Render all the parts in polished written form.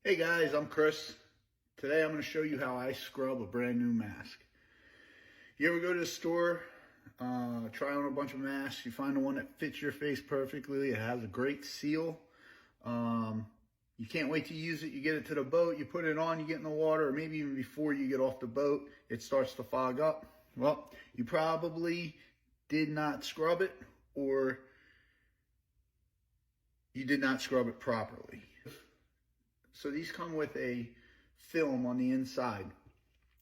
Hey guys, I'm Chris. Today I'm going to show you how I scrub a brand new mask. You ever go to the store, try on a bunch of masks, you find the one that fits your face perfectly, it has a great seal. You can't wait to use it, you get it to the boat, you put it on, you get in the water, or maybe even before you get off the boat, it starts to fog up. Well, you probably did not scrub it, or you did not scrub it properly. So these come with a film on the inside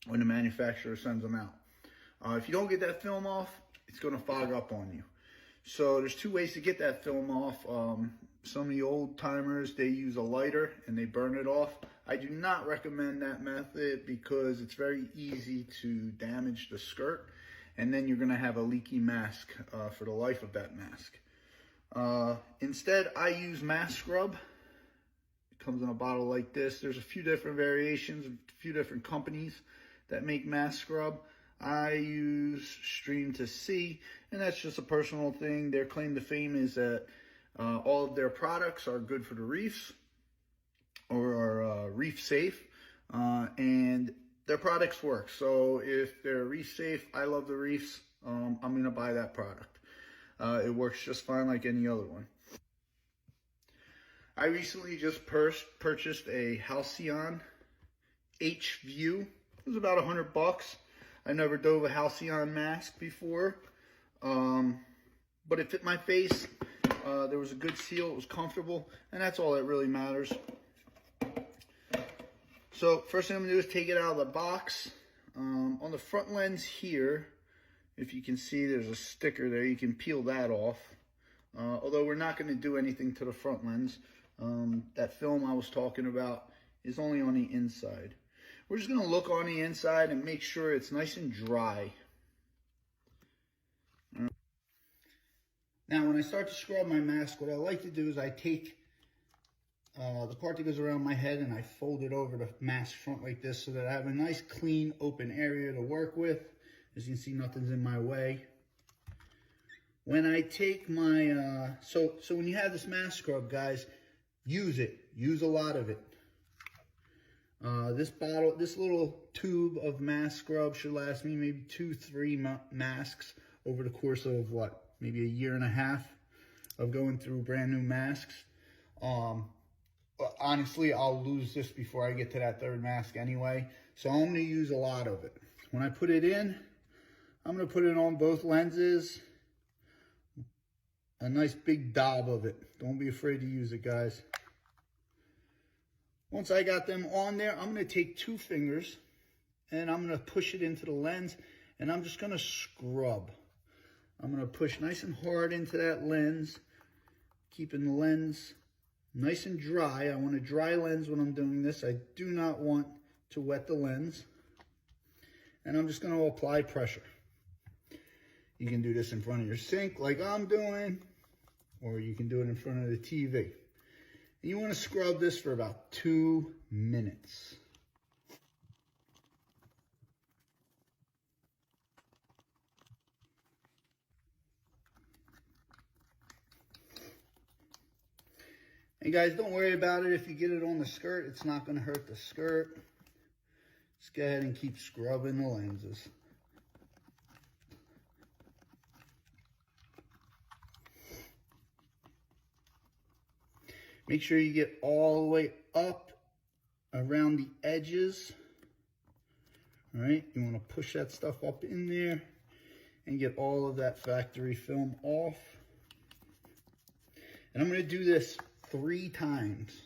when the manufacturer sends them out. If you don't get that film off, it's going to fog up on you. So there's two ways to get that film off. Some of the old timers, they use a lighter and they burn it off. I do not recommend that method because it's very easy to damage the skirt, and then you're going to have a leaky mask for the life of that mask. Instead, I use mask scrub. Comes in a bottle like this. There's a few different variations, a few different companies that make mask scrub. I use Stream2Sea, and that's just a personal thing. Their claim to fame is that all of their products are good for the reefs, or are reef safe, and their products work. So if they're reef safe, I love the reefs, I'm gonna buy that product. It works just fine like any other one. I recently just purchased a Halcyon H-View. It was about $100. I never dove a Halcyon mask before, but it fit my face. There was a good seal, it was comfortable, and that's all that really matters. So first thing I'm gonna do is take it out of the box. On the front lens here, if you can see, there's a sticker there. You can peel that off. Although we're not gonna do anything to the front lens. That film I was talking about is only on the inside. We're just going to look on the inside and make sure it's nice and dry. Now, when I start to scrub my mask, what I like to do is I take the part that goes around my head and I fold it over the mask front like this so that I have a nice, clean, open area to work with. As you can see, nothing's in my way. When I take my, so when you have this mask scrub, guys, use it. Use a lot of it. This little tube of mask scrub should last me maybe 2-3 masks over the course of what? Maybe a year and a half of going through brand new masks. Honestly, I'll lose this before I get to that third mask anyway. So I'm going to use a lot of it. When I put it in, I'm going to put it on both lenses. A nice big daub of it. Don't be afraid to use it, guys. Once I got them on there, I'm going to take 2 fingers and I'm going to push it into the lens, and I'm just going to scrub. I'm going to push nice and hard into that lens, keeping the lens nice and dry. I want a dry lens when I'm doing this. I do not want to wet the lens. And I'm just going to apply pressure. You can do this in front of your sink like I'm doing, or you can do it in front of the TV. And you want to scrub this for about 2 minutes. And guys, don't worry about it. If you get it on the skirt, it's not going to hurt the skirt. Just go ahead and keep scrubbing the lenses. Make sure you get all the way up around the edges. All right, you want to push that stuff up in there and get all of that factory film off. And I'm going to do this 3 times.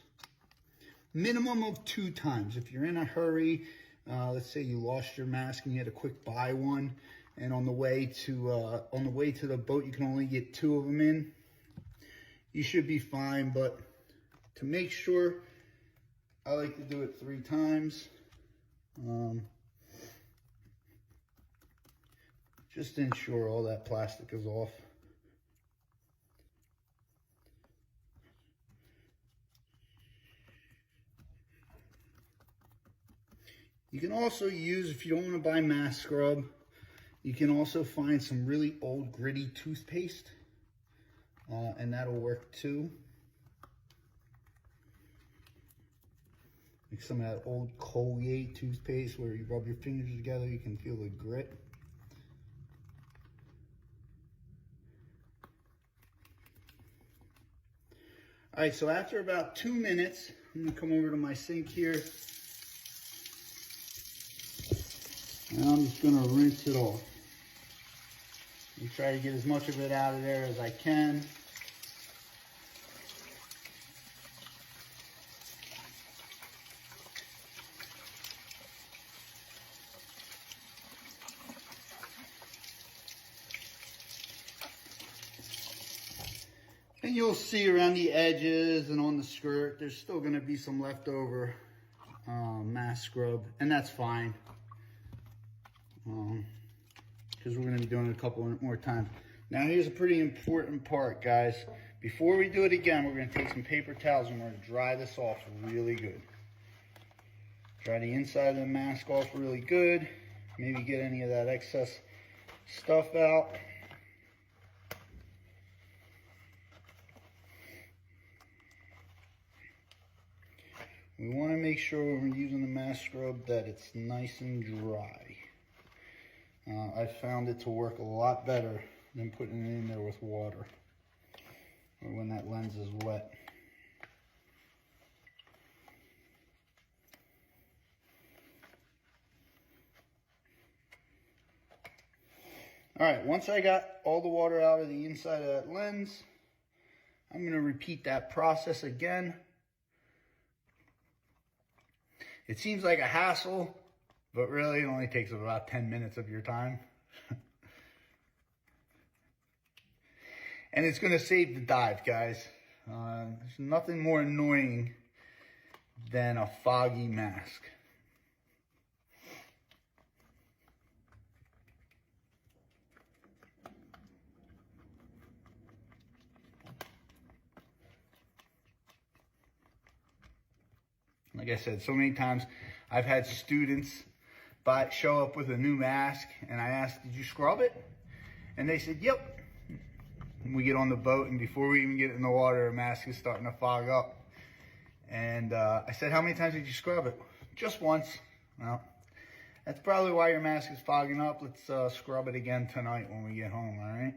Minimum of 2 times. If you're in a hurry, let's say you lost your mask and you had to quick buy one, and on the way to the boat you can only get 2 of them in, you should be fine. But to make sure, I like to do it 3 times. Just to ensure all that plastic is off. You can also use, if you don't want to buy mask scrub, you can also find some really old gritty toothpaste, and that'll work too. Like some of that old Colgate toothpaste where you rub your fingers together, you can feel the grit. All right, so after about 2 minutes, I'm gonna come over to my sink here. And I'm just gonna rinse it off. And try to get as much of it out of there as I can. And you'll see around the edges and on the skirt, there's still gonna be some leftover mask scrub, and that's fine. Because we're gonna be doing it a couple more times. Now here's a pretty important part, guys. Before we do it again, we're gonna take some paper towels and we're gonna dry this off really good. Dry the inside of the mask off really good. Maybe get any of that excess stuff out. We want to make sure when we're using the mask scrub that it's nice and dry. I found it to work a lot better than putting it in there with water or when that lens is wet. All right, once I got all the water out of the inside of that lens, I'm going to repeat that process again. It seems like a hassle, but really it only takes about 10 minutes of your time. And it's going to save the dive, guys. There's nothing more annoying than a foggy mask. Like I said, so many times I've had students show up with a new mask and I asked, did you scrub it? And they said, yep. And we get on the boat and before we even get in the water, the mask is starting to fog up. And I said, how many times did you scrub it? Just once. Well, that's probably why your mask is fogging up. Let's scrub it again tonight when we get home, all right?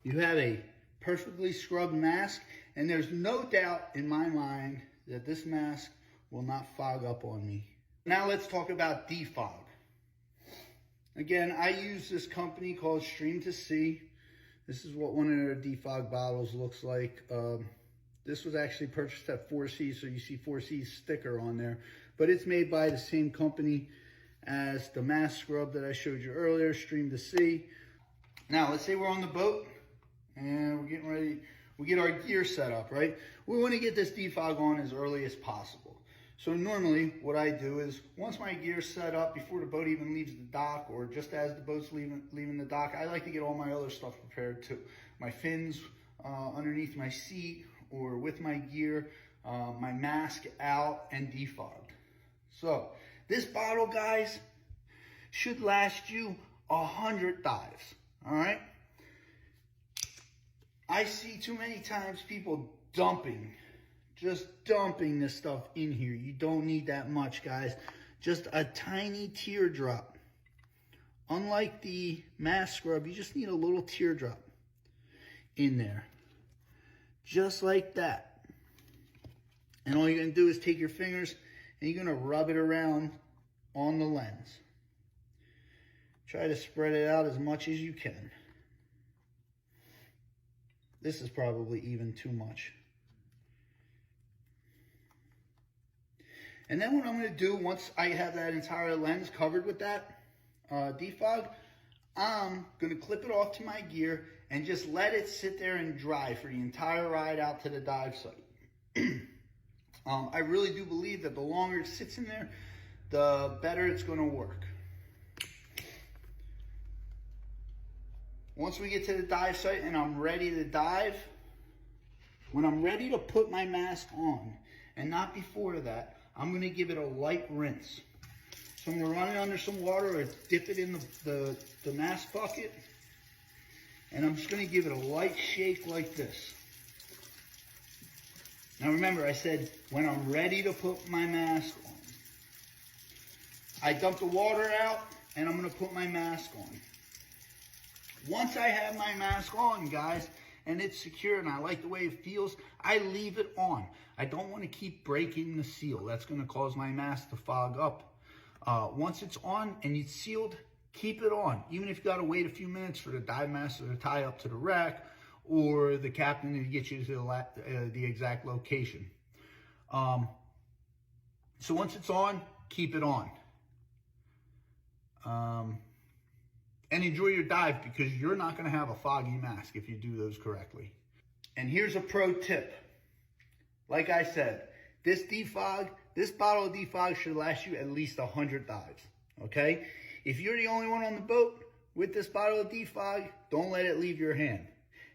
You have a perfectly scrubbed mask, and there's no doubt in my mind that this mask will not fog up on me. Now let's talk about defog. Again, I use this company called Stream2Sea. This is what one of their defog bottles looks like. This was actually purchased at 4C, so you see 4C's sticker on there. But it's made by the same company as the mask scrub that I showed you earlier, Stream2Sea. Now, let's say we're on the boat and we're getting ready, we get our gear set up, right? We want to get this defog on as early as possible. So normally what I do is once my gear's set up, before the boat even leaves the dock or just as the boat's leaving the dock, I like to get all my other stuff prepared too. My fins underneath my seat or with my gear, my mask out and defogged. So this bottle, guys, should last you 100 dives, all right? I see too many times people just dumping this stuff in here. You don't need that much, guys. Just a tiny teardrop. Unlike the mask scrub, you just need a little teardrop in there. Just like that. And all you're going to do is take your fingers and you're going to rub it around on the lens. Try to spread it out as much as you can. This is probably even too much. And then what I'm going to do, once I have that entire lens covered with that defog, I'm going to clip it off to my gear and just let it sit there and dry for the entire ride out to the dive site. I really do believe that the longer it sits in there, the better it's going to work. Once we get to the dive site and I'm ready to dive, when I'm ready to put my mask on, and not before that, I'm going to give it a light rinse. So I'm going to run it under some water or dip it in the mask bucket. And I'm just going to give it a light shake like this. Now remember, I said when I'm ready to put my mask on. I dump the water out and I'm going to put my mask on. Once I have my mask on, guys, and it's secure and I like the way it feels, I leave it on. I don't want to keep breaking the seal. That's going to cause my mask to fog up. Once it's on and it's sealed, keep it on. Even if you got to wait a few minutes for the dive master to tie up to the rack or the captain to get you to the exact location. So once it's on, keep it on. And enjoy your dive, because you're not going to have a foggy mask if you do those correctly. And here's a pro tip. Like I said, this bottle of defog should last you at least 100 dives, okay? If you're the only one on the boat with this bottle of defog, don't let it leave your hand.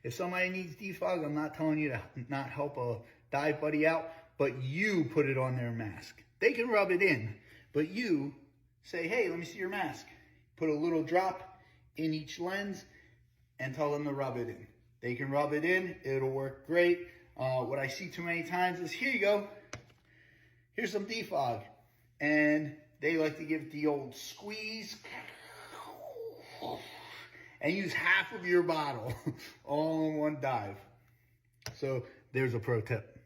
If somebody needs defog, I'm not telling you to not help a dive buddy out, but you put it on their mask. They can rub it in, but you say, hey, let me see your mask. Put a little drop in each lens and tell them to rub it in. They can rub it in, it'll work great. What I see too many times is, here you go, here's some defog. And they like to give it the old squeeze and use half of your bottle all in one dive. So there's a pro tip.